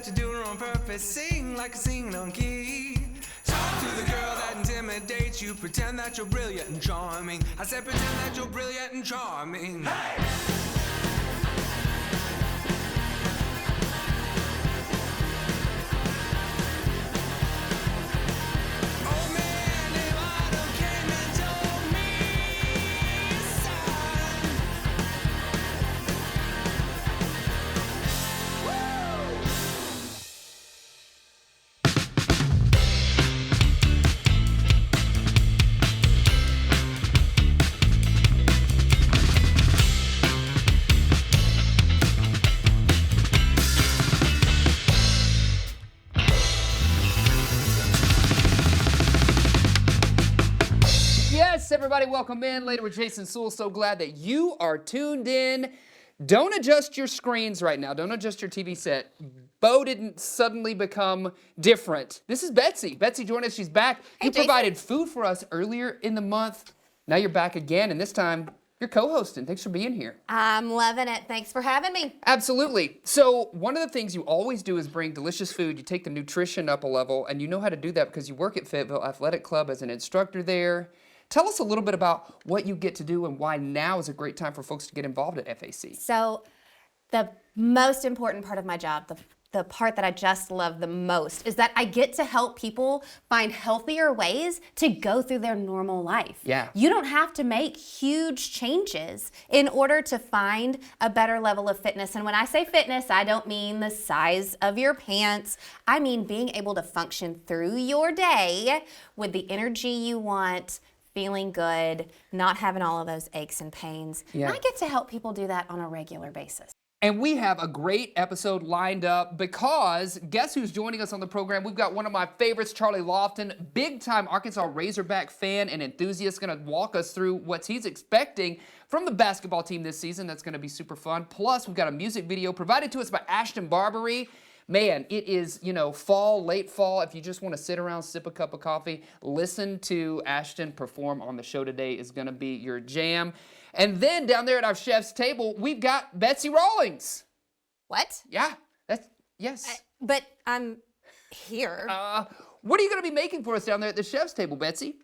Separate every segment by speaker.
Speaker 1: that you're doing on purpose. Sing like a singing on key. Talk to the girl that intimidates you. Pretend that you're brilliant and charming. I said pretend that you're brilliant and charming. Hey!
Speaker 2: Everybody, welcome in. Later with Jason Suel. So glad that you are tuned in. Don't adjust your screens right now. Don't adjust your TV set. Bo didn't suddenly become different. This is Betsy. Betsy joined us. She's back.
Speaker 3: Hey,
Speaker 2: you
Speaker 3: Jason.
Speaker 2: provided food for us earlier in the month. Now you're back again, and this time you're co-hosting. Thanks for being here.
Speaker 3: I'm loving it. Thanks for having me.
Speaker 2: Absolutely. So one of the things you always do is bring delicious food. You take the nutrition up a level, and you know how to do that because you work at Fayetteville Athletic Club as an instructor there. Tell us a little bit about what you get to do and why now is a great time for folks to get involved at FAC.
Speaker 3: So the most important part of my job, the part that I just love the most, is that I get to help people find healthier ways to go through their normal life.
Speaker 2: Yeah.
Speaker 3: You don't have to make huge changes in order to find a better level of fitness. And when I say fitness, I don't mean the size of your pants. I mean being able to function through your day with the energy you want, feeling good, not having all of those aches and pains.
Speaker 2: Yeah.
Speaker 3: I get to help people do that on a regular basis.
Speaker 2: And we have a great episode lined up because guess who's joining us on the program? We've got one of my favorites, Charlie Lofton, big-time Arkansas Razorback fan and enthusiast, going to walk us through what he's expecting from the basketball team this season. That's going to be super fun. Plus, we've got a music video provided to us by Ashton Barbary. Man, it is, fall, late fall. If you just want to sit around, sip a cup of coffee, listen to Ashton perform on the show today is going to be your jam. And then down there at our chef's table, we've got Betsy Rawlings.
Speaker 3: What?
Speaker 2: Yeah, yes.
Speaker 3: But I'm here.
Speaker 2: What are you going to be making for us down there at the chef's table, Betsy?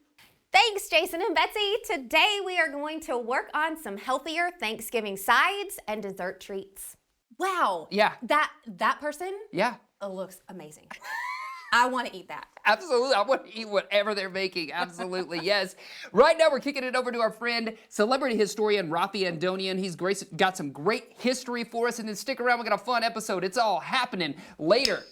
Speaker 3: Thanks, Jason and Betsy. Today we are going to work on some healthier Thanksgiving sides and dessert treats. Wow.
Speaker 2: Yeah.
Speaker 3: That person
Speaker 2: Yeah.
Speaker 3: looks amazing. I want to eat that.
Speaker 2: Absolutely. I want to eat whatever they're making. Absolutely. Yes. Right now, we're kicking it over to our friend, celebrity historian Rafi Andonian. He's got some great history for us. And then stick around. We got a fun episode. It's all happening later.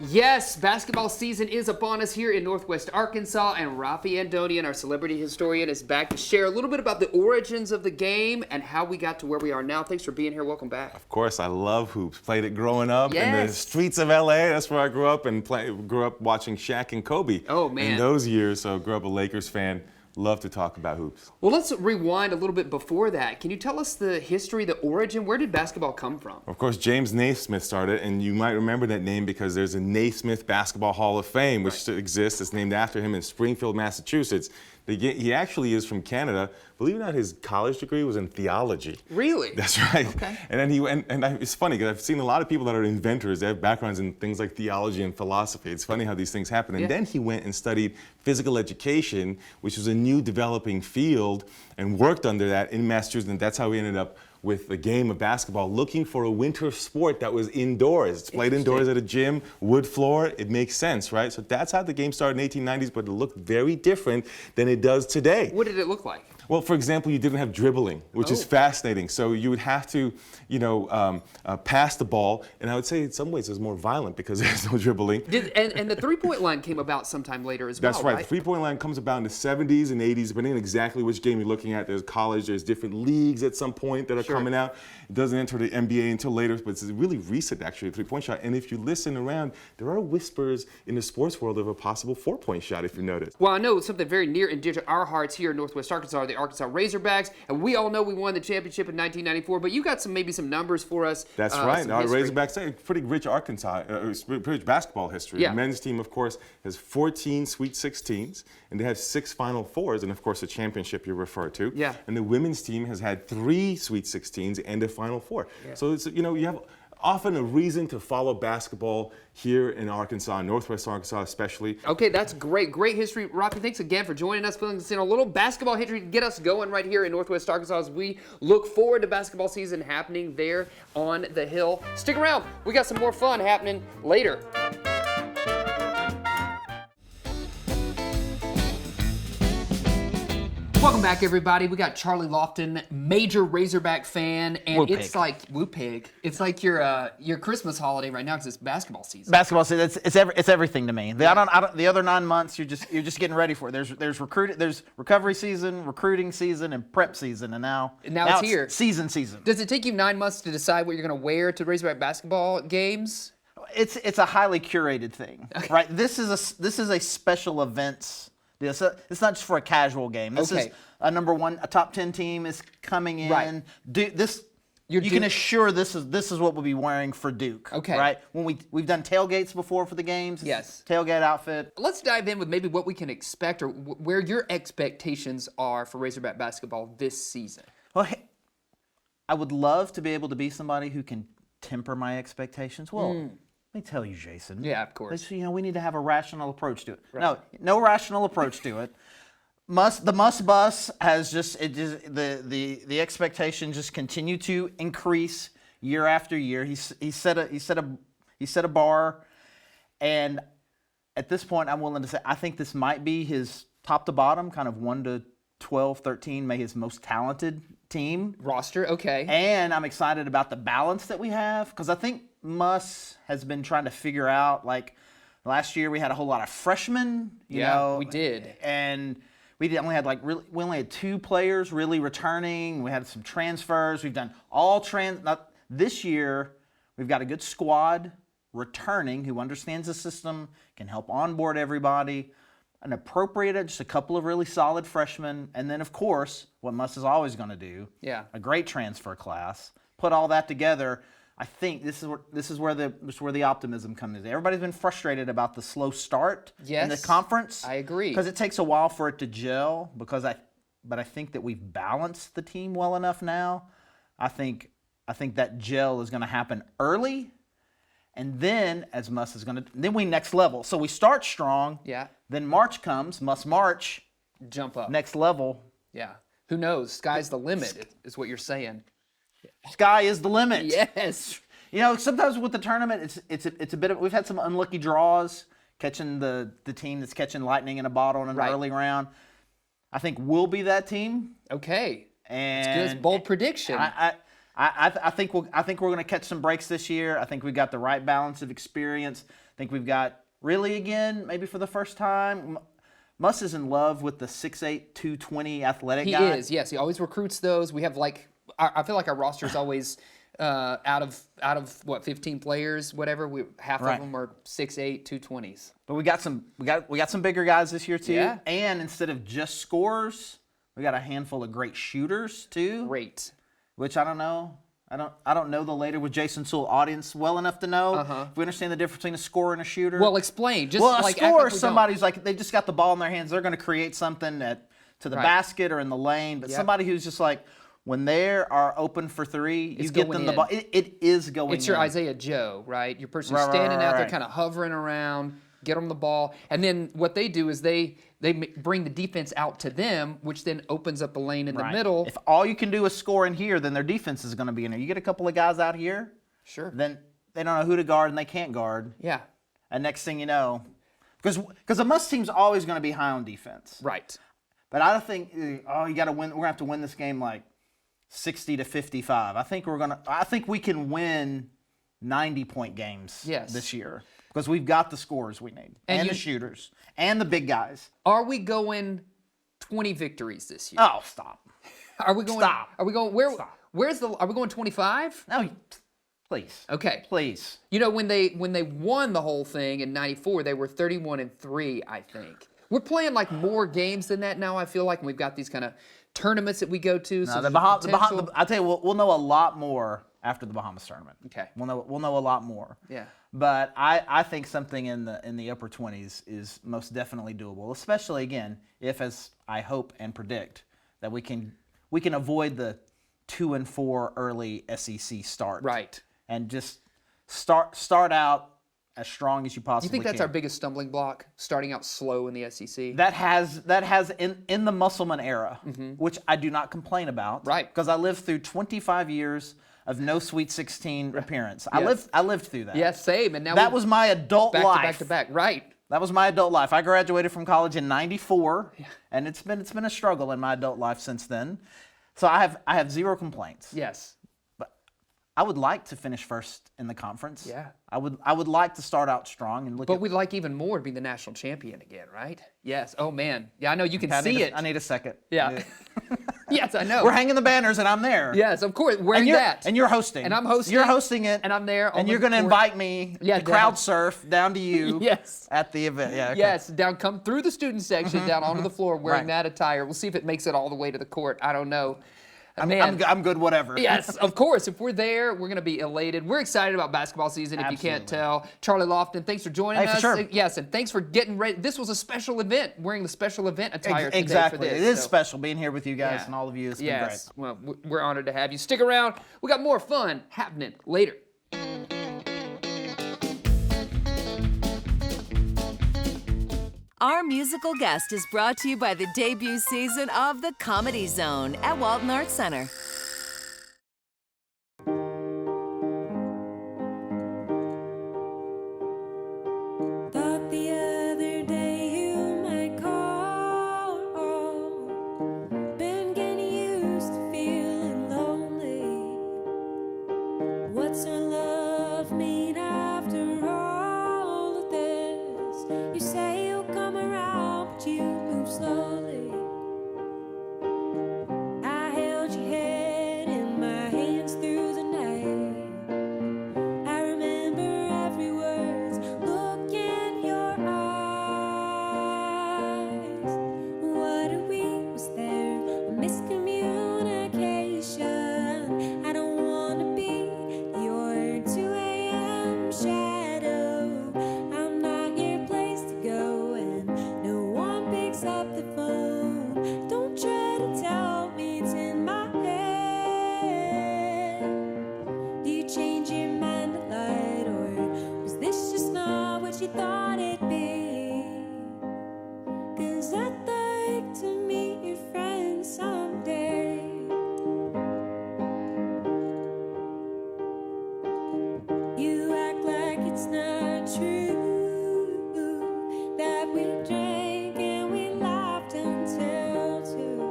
Speaker 2: Yes, basketball season is upon us here in Northwest Arkansas, and Rafi Andonian, our celebrity historian, is back to share a little bit about the origins of the game and how we got to where we are now. Thanks for being here. Welcome back.
Speaker 4: Of course, I love hoops. Played it growing up in the
Speaker 2: Yes.
Speaker 4: streets of LA. That's where I grew up and grew up watching Shaq and Kobe.
Speaker 2: Oh, man.
Speaker 4: In those years, so grew up a Lakers fan. Love to talk about hoops.
Speaker 2: Well, let's rewind a little bit before that. Can you tell us the history, the origin? Where did basketball come from?
Speaker 4: Of course, James Naismith started, and you might remember that name because there's a Naismith Basketball Hall of Fame, which exists. It's named after him in Springfield, Massachusetts. He actually is from Canada. Believe it or not, his college degree was in theology.
Speaker 2: Really?
Speaker 4: That's right.
Speaker 2: Okay.
Speaker 4: And then it's funny because I've seen a lot of people that are inventors. They have backgrounds in things like theology and philosophy. It's funny how these things happen. And
Speaker 2: Yeah.
Speaker 4: then he went and studied physical education, which was a new developing field, and worked under that in Massachusetts. And that's how he ended up with the game of basketball, looking for a winter sport that was indoors. It's played indoors at a gym, wood floor. It makes sense, right? So that's how the game started in the 1890s, but it looked very different than it does today.
Speaker 2: What did it look like?
Speaker 4: Well, for example, you didn't have dribbling, which is fascinating. So you would have to, pass the ball, and I would say in some ways it was more violent because there's no dribbling.
Speaker 2: And the three-point line came about sometime later as well,
Speaker 4: That's right. The three-point line comes about in the 70s and 80s, depending on exactly which game you're looking at. There's college, there's different leagues at some point that are coming out. It doesn't enter the NBA until later, but it's really recent, actually, a three-point shot. And if you listen around, there are whispers in the sports world of a possible four-point shot, if you notice.
Speaker 2: Well, I know something very near and dear to our hearts here in Northwest Arkansas are the the Arkansas Razorbacks. And we all know we won the championship in 1994, but you got maybe some numbers for us.
Speaker 4: That's right. Our
Speaker 2: history.
Speaker 4: Razorbacks have pretty rich pretty rich basketball history.
Speaker 2: Yeah.
Speaker 4: The men's team, of course, has 14 Sweet 16s, and they have 6 Final Fours, and of course the championship you refer to.
Speaker 2: Yeah.
Speaker 4: And the women's team has had 3 Sweet 16s and a Final Four. Yeah. So it's, you have often a reason to follow basketball here in Arkansas, Northwest Arkansas especially.
Speaker 2: Okay, that's great. Great history. Rocky, thanks again for joining us, filling us in a little basketball history to get us going right here in Northwest Arkansas as we look forward to basketball season happening there on the Hill. Stick around. We got some more fun happening later. Welcome back, everybody. We got Charlie Lofton, major Razorback fan, and
Speaker 5: Woo
Speaker 2: it's
Speaker 5: pig.
Speaker 2: like Woo Pig. It's like your Christmas holiday right now because it's basketball season.
Speaker 5: Basketball season, it's everything to me. The other 9 months, you're just getting ready for it. There's recovery season, recruiting season, and prep season, and now
Speaker 2: it's here.
Speaker 5: Season.
Speaker 2: Does it take you 9 months to decide what you're going to wear to Razorback basketball games?
Speaker 5: It's a highly curated thing, right? This is a special events. It's not just for a casual game. This is a top 10 team is coming in.
Speaker 2: Right.
Speaker 5: You can assure this is what we'll be wearing for Duke.
Speaker 2: Okay.
Speaker 5: Right? When we've done tailgates before for the games.
Speaker 2: Yes.
Speaker 5: Tailgate outfit.
Speaker 2: Let's dive in with maybe what we can expect or where your expectations are for Razorback basketball this season.
Speaker 5: Well, hey, I would love to be able to be somebody who can temper my expectations. Well, let me tell you, Jason.
Speaker 2: Yeah, of course.
Speaker 5: We need to have a rational approach to it. Right. No rational approach to it. The must bus has the expectation just continue to increase year after year. He set a bar, and at this point, I'm willing to say I think this might be his top to bottom, kind of 1 to 12, 13, maybe his most talented team
Speaker 2: Roster, okay.
Speaker 5: And I'm excited about the balance that we have because I think Muss has been trying to figure out, like, last year we had a whole lot of freshmen. You know,
Speaker 2: we did.
Speaker 5: And we only had 2 players really returning. We had some transfers. We've done all this year, we've got a good squad returning who understands the system, can help onboard everybody. Just a couple of really solid freshmen. And then, of course, what Muss is always going to do, a great transfer class. Put all that together. I think this is where the optimism comes in. Everybody's been frustrated about the slow start in the conference.
Speaker 2: I agree.
Speaker 5: Because it takes a while for it to gel. But I think that we've balanced the team well enough now. I think that gel is going to happen early, and then as Muss is going to then we next level. So we start strong.
Speaker 2: Yeah.
Speaker 5: Then March comes. Muss March.
Speaker 2: Jump up.
Speaker 5: Next level.
Speaker 2: Yeah. Who knows? Sky's the limit is what you're saying.
Speaker 5: Sky is the limit.
Speaker 2: Yes.
Speaker 5: Sometimes with the tournament, it's a bit of, we've had some unlucky draws, catching the team that's catching lightning in a bottle in an early round. I think we'll be that team.
Speaker 2: Okay.
Speaker 5: And
Speaker 2: it's good. It's bold prediction.
Speaker 5: I think we're going to catch some breaks this year. I think we've got the right balance of experience. I think we've got really again maybe for the first time. Muss is in love with the 6'8", 220 athletic guy.
Speaker 2: He is. Yes. He always recruits those. We have I feel like our roster is always out of what 15 players, whatever. Half of them are 6'8", 220s.
Speaker 5: But we got some bigger guys this year too.
Speaker 2: Yeah.
Speaker 5: And instead of just scorers, we got a handful of great shooters too.
Speaker 2: Great.
Speaker 5: Which I don't know. I don't know the Later with Jason Suel audience well enough to know if we understand the difference between a scorer and a shooter.
Speaker 2: Well, explain. Just
Speaker 5: a
Speaker 2: like
Speaker 5: scorer is somebody who's like they just got the ball in their hands. They're going to create something to the basket or in the lane. But somebody who's just like when they are open for three, you get them the ball. It is going in.
Speaker 2: It's your Isaiah Joe, right? Your person standing out there kind of hovering around, get them the ball. And then what they do is they bring the defense out to them, which then opens up a lane in the middle.
Speaker 5: If all you can do is score in here, then their defense is going to be in there. You get a couple of guys out here, then they don't know who to guard and they can't guard.
Speaker 2: Yeah.
Speaker 5: And next thing you know, because the Muss team's always going to be high on defense.
Speaker 2: Right.
Speaker 5: But I don't think, you got to win. We're going to have to win this game like 60 to 55. I think we can win 90-point games this year. Because we've got the scores we need, and the shooters, and the big guys.
Speaker 2: Are we going 20 victories this year?
Speaker 5: Oh, stop.
Speaker 2: Are we going?
Speaker 5: Stop.
Speaker 2: Are we going? Are we going 25?
Speaker 5: No, please.
Speaker 2: Okay.
Speaker 5: Please.
Speaker 2: You know when they won the whole thing in '94, they were 31-3, I think. We're playing like more games than that now. I feel like and we've got these kind of tournaments that we go to?
Speaker 5: No,
Speaker 2: So
Speaker 5: the
Speaker 2: there's
Speaker 5: Bahamas.
Speaker 2: potential-
Speaker 5: I'll tell you, we'll know a lot more after the Bahamas tournament.
Speaker 2: Okay.
Speaker 5: We'll know a lot more.
Speaker 2: Yeah.
Speaker 5: But I think something in the upper 20s is most definitely doable, especially again if, as I hope and predict, that we can avoid the 2-4 early SEC start.
Speaker 2: Right.
Speaker 5: And just start out as strong as you possibly
Speaker 2: You think that's
Speaker 5: can.
Speaker 2: our biggest stumbling block, starting out slow in the SEC?
Speaker 5: That has in the Musselman era, which I do not complain about.
Speaker 2: Right.
Speaker 5: Because I lived through 25 years of no Sweet 16 appearance.
Speaker 2: Yes.
Speaker 5: I lived through that.
Speaker 2: Yes, same. And now
Speaker 5: That was my adult
Speaker 2: back
Speaker 5: life.
Speaker 2: to back to back. Right.
Speaker 5: That was my adult life. I graduated from college in '94, and it's been a struggle in my adult life since then. So I have zero complaints.
Speaker 2: Yes.
Speaker 5: I would like to finish first in the conference.
Speaker 2: Yeah.
Speaker 5: I would like to start out strong and look
Speaker 2: But
Speaker 5: at.
Speaker 2: we'd like even more to be the national champion again, right? Yes. Oh man. Yeah, I know you can
Speaker 5: I
Speaker 2: see
Speaker 5: need
Speaker 2: it.
Speaker 5: I need a second.
Speaker 2: Yeah. Yes, I know.
Speaker 5: We're hanging the banners, and I'm there.
Speaker 2: Yes, of course. Wearing
Speaker 5: And you're,
Speaker 2: that.
Speaker 5: and you're hosting.
Speaker 2: And I'm hosting.
Speaker 5: You're hosting it.
Speaker 2: And I'm there on
Speaker 5: And
Speaker 2: the
Speaker 5: you're going to
Speaker 2: court.
Speaker 5: invite me
Speaker 2: Yeah,
Speaker 5: to crowd
Speaker 2: down.
Speaker 5: surf down to you.
Speaker 2: Yes.
Speaker 5: At the event. Yeah. Okay.
Speaker 2: Yes, come through the student section, down onto the floor wearing
Speaker 5: Right.
Speaker 2: that attire. We'll see if it makes it all the way to the court. I don't know.
Speaker 5: I'm good. Whatever.
Speaker 2: Yes, of course. If we're there, we're going to be elated. We're excited about basketball season, if you can't tell. Charlie Lofton, thanks for joining
Speaker 5: Hey,
Speaker 2: us.
Speaker 5: for sure.
Speaker 2: Yes, and thanks for getting ready. This was a special event, wearing the special event attire today
Speaker 5: Exactly.
Speaker 2: for this.
Speaker 5: It is
Speaker 2: so-
Speaker 5: special being here with you guys
Speaker 2: Yeah.
Speaker 5: and all of you. It's been
Speaker 2: Yes.
Speaker 5: great.
Speaker 2: Well, we're honored to have you. Stick around. We got more fun happening later.
Speaker 6: Our musical guest is brought to you by the debut season of The Comedy Zone at Walton Arts Center.
Speaker 7: Thought the other day you might call. Been getting used to feeling lonely. What's our love mean after all of this? You say you'll come around, but you move slowly. I held your head in my hands through the night. I remember every word, look in your eyes. What if we was there? A miscommunication. I don't wanna be your 2 a.m. shadow. I'm not your place to go, and no one picks up the phone. Don't try to tell me it's in my head. Do you change your mind a lot, or was this just not what you thought it'd be? 'Cause I'd like to meet your friends someday. You act like it's not true that we drank and we laughed until 2.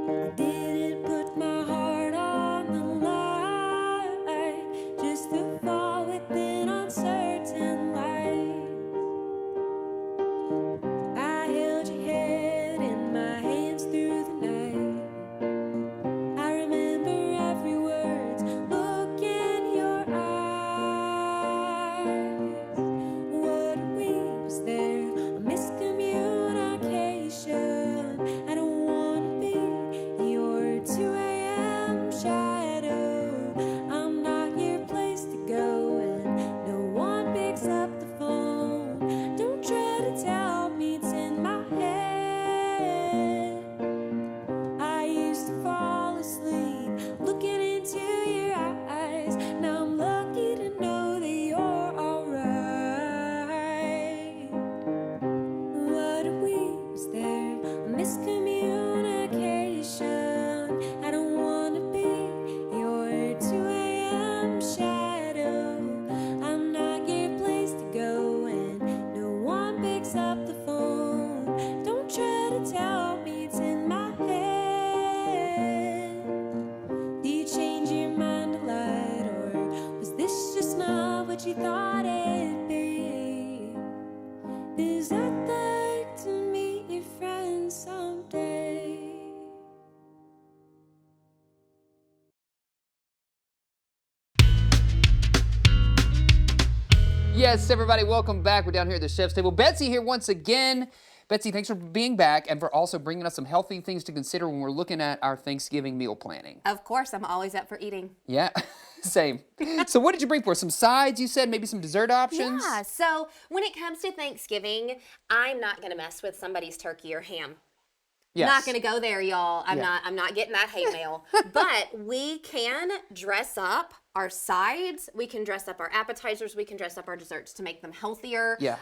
Speaker 7: I didn't put my heart on the line just to fall within uncertain light. I held your head in my hands through the night. I remember every word, look in your eyes. What if we was there? A miscommunication. I don't wanna be your 2 a.m. shadow. I'm not your place to go, and no one picks up the phone. Don't try to tell me it's in my head. I used to fall asleep looking into your eyes. Now I'm lucky to know that you're alright. What if we was there? A miscommunication. I don't wanna be your 2 a.m. shadow. I'm not your place to go, and no one picks up the phone. Don't try to tell me it's in my head. Do you change your mind a lot, or was this just not what you thought it'd be? 'Cause I'd like to meet your friends someday.
Speaker 2: Yes, everybody, welcome back. We're down here at the chef's table. Betsy here once again. Betsy, thanks for being back and for also bringing us some healthy things to consider when we're looking at our Thanksgiving meal planning.
Speaker 3: Of course, I'm always up for eating.
Speaker 2: Yeah, same. So what did you bring for us? Some sides, you said, maybe some dessert options?
Speaker 3: Yeah, so when it comes to Thanksgiving, I'm not going to mess with somebody's turkey or ham.
Speaker 2: Yes.
Speaker 3: Not going to go there, y'all. I'm
Speaker 2: Yeah.
Speaker 3: not getting that hate mail. But we can dress up our sides. We can dress up our appetizers. We can dress up our desserts to make them healthier.
Speaker 2: Yeah.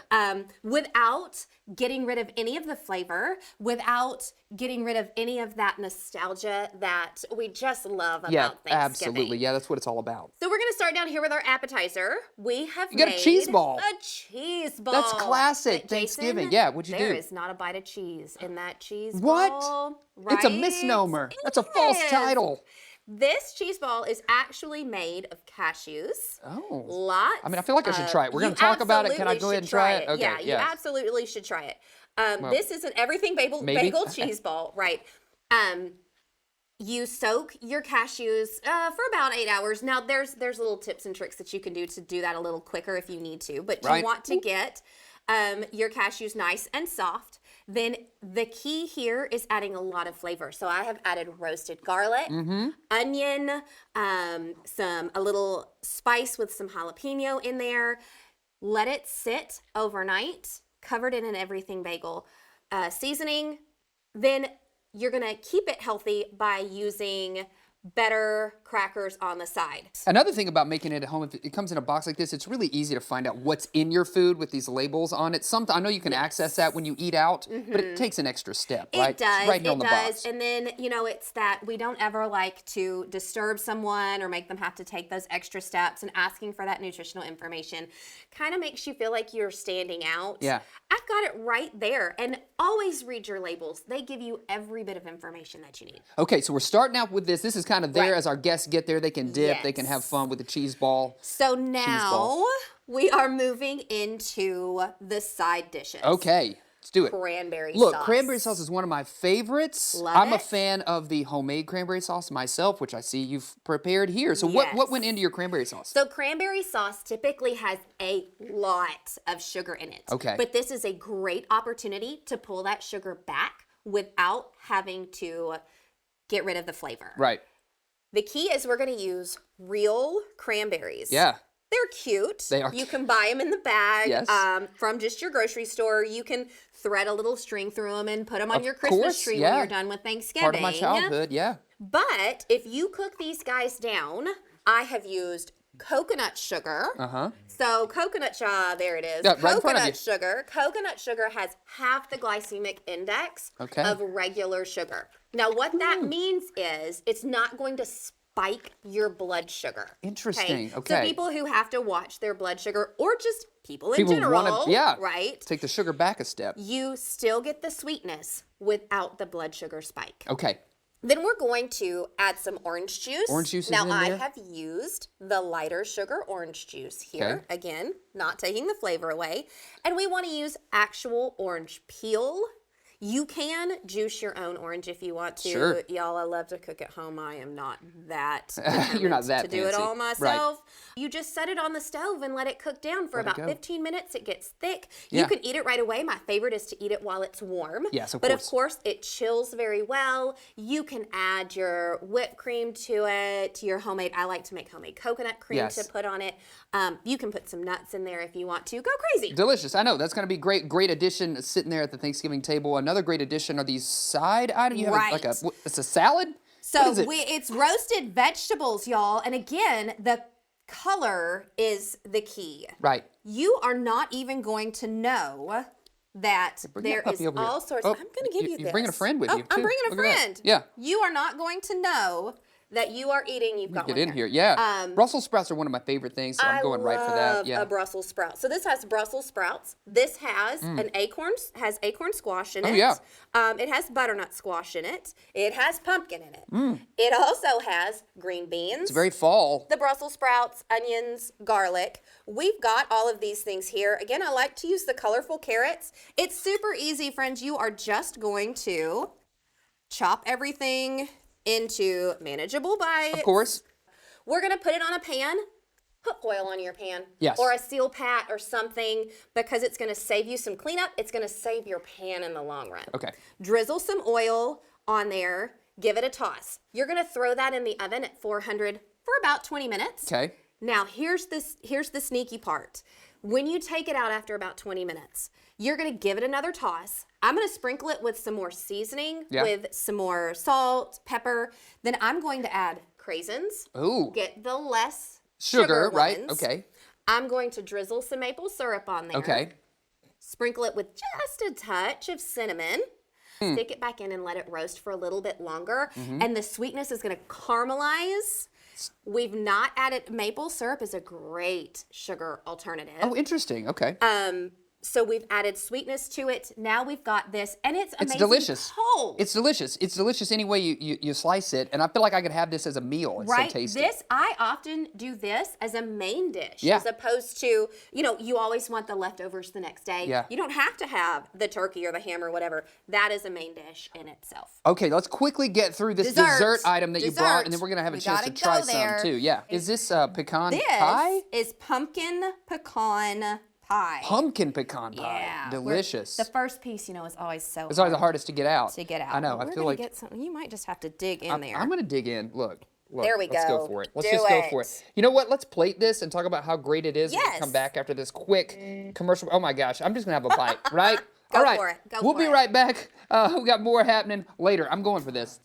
Speaker 3: Without getting rid of any of the flavor, without getting rid of any of that nostalgia that we just love about
Speaker 2: Yeah,
Speaker 3: Thanksgiving.
Speaker 2: absolutely. Yeah, that's what it's all about.
Speaker 3: So we're going to start down here with our appetizer. We have
Speaker 2: got a
Speaker 3: made
Speaker 2: cheese ball.
Speaker 3: A cheese ball.
Speaker 2: That's classic
Speaker 3: But
Speaker 2: Thanksgiving.
Speaker 3: Jason,
Speaker 2: Yeah, what'd you
Speaker 3: There
Speaker 2: do?
Speaker 3: is not a bite of cheese in that cheese
Speaker 2: What?
Speaker 3: ball.
Speaker 2: It's a
Speaker 3: right?
Speaker 2: misnomer. That's a
Speaker 3: It
Speaker 2: false
Speaker 3: is.
Speaker 2: title.
Speaker 3: This cheese ball is actually made of cashews.
Speaker 2: Oh.
Speaker 3: Lots.
Speaker 2: I mean, I feel like I should try it. We're
Speaker 3: You
Speaker 2: going to talk about it. Can I
Speaker 3: absolutely
Speaker 2: go ahead and
Speaker 3: should
Speaker 2: try it? Okay,
Speaker 3: Yeah, you absolutely should try it. This is an everything
Speaker 2: maybe.
Speaker 3: bagel cheese ball, right? You soak your cashews for about 8 hours. Now, there's little tips and tricks that you can do to do that a little quicker if you need to, but
Speaker 2: Right.
Speaker 3: you want to get your cashews nice and soft. Then the key here is adding a lot of flavor. So I have added roasted garlic, onion, a little spice with some jalapeno in there. Let it sit overnight, covered in an everything bagel seasoning. Then you're gonna keep it healthy by using better crackers on the side.
Speaker 2: Another thing about making it at home, if it comes in a box like this, it's really easy to find out what's in your food with these labels on it. I know you can access that when you eat out, but it takes an extra step, right?
Speaker 3: It does.
Speaker 2: It's right here on the box.
Speaker 3: And then, it's that we don't ever like to disturb someone or make them have to take those extra steps, and asking for that nutritional information kind of makes you feel like you're standing out.
Speaker 2: Yeah.
Speaker 3: I've got it right there. And always read your labels. They give you every bit of information that you need.
Speaker 2: Okay, so we're starting out with this. This is kind of there
Speaker 3: Right.
Speaker 2: as our guests get there. They can dip. They can have
Speaker 3: Yes.
Speaker 2: fun with the cheese ball.
Speaker 3: So
Speaker 2: ball.
Speaker 3: now we are moving into the side dishes.
Speaker 2: Okay, let's do it.
Speaker 3: Cranberry
Speaker 2: Look,
Speaker 3: sauce.
Speaker 2: cranberry sauce is one of my favorites.
Speaker 3: Love
Speaker 2: I'm a
Speaker 3: it.
Speaker 2: fan of the homemade cranberry sauce myself, which I see you've prepared here. So what
Speaker 3: Yes.
Speaker 2: went into your cranberry sauce?
Speaker 3: So cranberry sauce typically has a lot of sugar in it.
Speaker 2: Okay.
Speaker 3: But this is a great opportunity to pull that sugar back without having to get rid of the flavor.
Speaker 2: Right.
Speaker 3: The key is we're going to use real cranberries.
Speaker 2: Yeah.
Speaker 3: They're cute.
Speaker 2: They are
Speaker 3: You can buy them in the bag
Speaker 2: Yes.
Speaker 3: from just your grocery store. You can thread a little string through them and put them on
Speaker 2: Of
Speaker 3: your Christmas
Speaker 2: course,
Speaker 3: tree
Speaker 2: yeah.
Speaker 3: when you're done with Thanksgiving.
Speaker 2: Part of my childhood, yeah.
Speaker 3: But if you cook these guys down, I have used coconut sugar.
Speaker 2: Uh-huh.
Speaker 3: So coconut there it is.
Speaker 2: Yeah, right in front of
Speaker 3: coconut
Speaker 2: you.
Speaker 3: sugar. Coconut sugar has half the glycemic index
Speaker 2: Okay.
Speaker 3: of regular sugar. Now what that means is it's not going to spike your blood sugar.
Speaker 2: Interesting,
Speaker 3: So
Speaker 2: okay.
Speaker 3: people who have to watch their blood sugar, or just people in
Speaker 2: People
Speaker 3: general, right?
Speaker 2: Take the sugar back a step.
Speaker 3: You still get the sweetness without the blood sugar spike.
Speaker 2: Okay.
Speaker 3: Then we're going to add some orange juice.
Speaker 2: Orange juice is
Speaker 3: now
Speaker 2: in
Speaker 3: I
Speaker 2: there?
Speaker 3: have used the lighter sugar orange juice here.
Speaker 2: Okay.
Speaker 3: Again, not taking the flavor away. And we want to use actual orange peel. You can juice your own orange if you want to.
Speaker 2: Sure.
Speaker 3: Y'all, I love to cook at home. I am not that
Speaker 2: You're not
Speaker 3: determined
Speaker 2: that
Speaker 3: to do it
Speaker 2: fancy.
Speaker 3: all
Speaker 2: Right.
Speaker 3: myself. You just set it on the stove and let it cook down for
Speaker 2: Let it
Speaker 3: about
Speaker 2: go.
Speaker 3: 15 minutes. It gets thick.
Speaker 2: Yeah.
Speaker 3: You can eat it right away. My favorite is to eat it while it's warm.
Speaker 2: Yes, of
Speaker 3: But
Speaker 2: course.
Speaker 3: of course, it chills very well. You can add your whipped cream to it, your homemade. I like to make homemade coconut cream
Speaker 2: Yes.
Speaker 3: to put on it. You can put some nuts in there if you want to. Go crazy.
Speaker 2: Delicious. I know. That's going to be great addition sitting there at the Thanksgiving table. Another great addition are these side items. You have
Speaker 3: Right.
Speaker 2: it's a salad?
Speaker 3: So
Speaker 2: What is it?
Speaker 3: it's roasted vegetables, y'all. And again, the color is the key.
Speaker 2: Right.
Speaker 3: You are not even going to know that
Speaker 2: Bring
Speaker 3: there
Speaker 2: that
Speaker 3: is
Speaker 2: puppy over here.
Speaker 3: all sorts.
Speaker 2: Oh,
Speaker 3: I'm going to give you this.
Speaker 2: you're bringing a friend with
Speaker 3: Oh,
Speaker 2: you,
Speaker 3: I'm
Speaker 2: too.
Speaker 3: bringing a
Speaker 2: Look at that.
Speaker 3: friend.
Speaker 2: Yeah.
Speaker 3: You are not going to know that you are eating. You've got
Speaker 2: Get
Speaker 3: one
Speaker 2: in here. Yeah.
Speaker 3: Um,
Speaker 2: Brussels sprouts are one of my favorite things, so I'm going right for that.
Speaker 3: love
Speaker 2: Yeah.
Speaker 3: a Brussels sprout. So this has Brussels sprouts. This has acorn squash in it.
Speaker 2: Oh, yeah.
Speaker 3: It has butternut squash in it. It has pumpkin in it. It also has green beans.
Speaker 2: It's very fall.
Speaker 3: The Brussels sprouts, onions, garlic. We've got all of these things here. Again, I like to use the colorful carrots. It's super easy, friends. You are just going to chop everything into manageable bites.
Speaker 2: Of course.
Speaker 3: We're going to put it on a pan, put oil on your pan.
Speaker 2: Yes.
Speaker 3: Or a seal pat or something, because it's gonna save you some cleanup. It's gonna save your pan in the long run.
Speaker 2: Okay.
Speaker 3: Drizzle some oil on there, give it a toss. You're gonna throw that in the oven at 400 for about 20 minutes.
Speaker 2: Okay.
Speaker 3: Now here's the sneaky part. When you take it out after about 20 minutes, you're gonna give it another toss. I'm gonna sprinkle it with some more seasoning,
Speaker 2: Yeah.
Speaker 3: with some more salt, pepper. Then I'm going to add craisins.
Speaker 2: Ooh.
Speaker 3: Get the less
Speaker 2: Sugar, right?
Speaker 3: ones.
Speaker 2: Okay.
Speaker 3: I'm going to drizzle some maple syrup on there.
Speaker 2: Okay.
Speaker 3: Sprinkle it with just a touch of cinnamon.
Speaker 2: Hmm.
Speaker 3: Stick it back in and let it roast for a little bit longer.
Speaker 2: Mm-hmm.
Speaker 3: And the sweetness is going to caramelize. We've not added maple syrup is a great sugar alternative.
Speaker 2: Oh, interesting. Okay.
Speaker 3: So we've added sweetness to it. Now we've got this, and it's amazing.
Speaker 2: It's delicious.
Speaker 3: Cold.
Speaker 2: It's delicious. It's delicious any way you slice it, and I feel like I could have this as a meal. It's
Speaker 3: right.
Speaker 2: so tasty.
Speaker 3: This I often do this as a main dish,
Speaker 2: Yeah.
Speaker 3: as opposed to you always want the leftovers the next day.
Speaker 2: Yeah.
Speaker 3: You don't have to have the turkey or the ham or whatever. That is a main dish in itself.
Speaker 2: Okay, let's quickly get through this dessert item that you brought, and then we're gonna have a
Speaker 3: We
Speaker 2: chance to
Speaker 3: gotta
Speaker 2: try
Speaker 3: go there.
Speaker 2: some too. Yeah. Is this pecan
Speaker 3: This
Speaker 2: pie?
Speaker 3: is pumpkin pecan pie.
Speaker 2: Pumpkin pecan pie.
Speaker 3: Yeah.
Speaker 2: Delicious.
Speaker 3: The first piece, is always so
Speaker 2: It's always the
Speaker 3: hard
Speaker 2: hardest to get out.
Speaker 3: to get out.
Speaker 2: I know.
Speaker 3: But
Speaker 2: I
Speaker 3: we're
Speaker 2: feel
Speaker 3: gonna
Speaker 2: like
Speaker 3: get something. You might just have to dig in there.
Speaker 2: I'm gonna dig in. Look.
Speaker 3: There we
Speaker 2: Let's go
Speaker 3: go.
Speaker 2: for it. Let's
Speaker 3: Do
Speaker 2: just go for
Speaker 3: it.
Speaker 2: it. You know what? Let's plate this and talk about how great it is. When we
Speaker 3: Yes.
Speaker 2: come back after this quick commercial. Oh my gosh! I'm just gonna have a bite, right?
Speaker 3: Go
Speaker 2: All right.
Speaker 3: for it. Go
Speaker 2: we'll
Speaker 3: for
Speaker 2: be
Speaker 3: it.
Speaker 2: right back. We got more happening later. I'm going for this.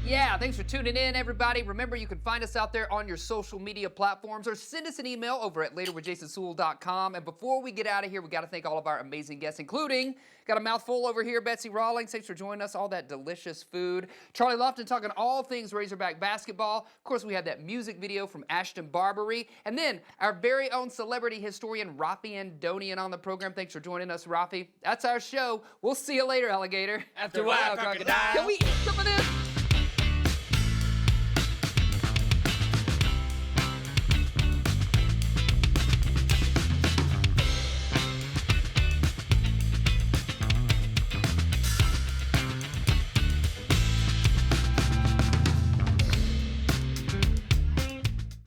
Speaker 2: Yeah, thanks for tuning in, everybody. Remember, you can find us out there on your social media platforms or send us an email over at laterwithjasonsuel.com. And before we get out of here, we got to thank all of our amazing guests, including, got a mouthful over here, Betsy Rawlings. Thanks for joining us, all that delicious food. Charlie Lofton talking all things Razorback basketball. Of course, we had that music video from Ashton Barbary. And then our very own celebrity historian, Rafi Andonian, on the program. Thanks for joining us, Rafi. That's our show. We'll see you later, alligator.
Speaker 1: After a while, crocodile.
Speaker 2: Can we eat some of this?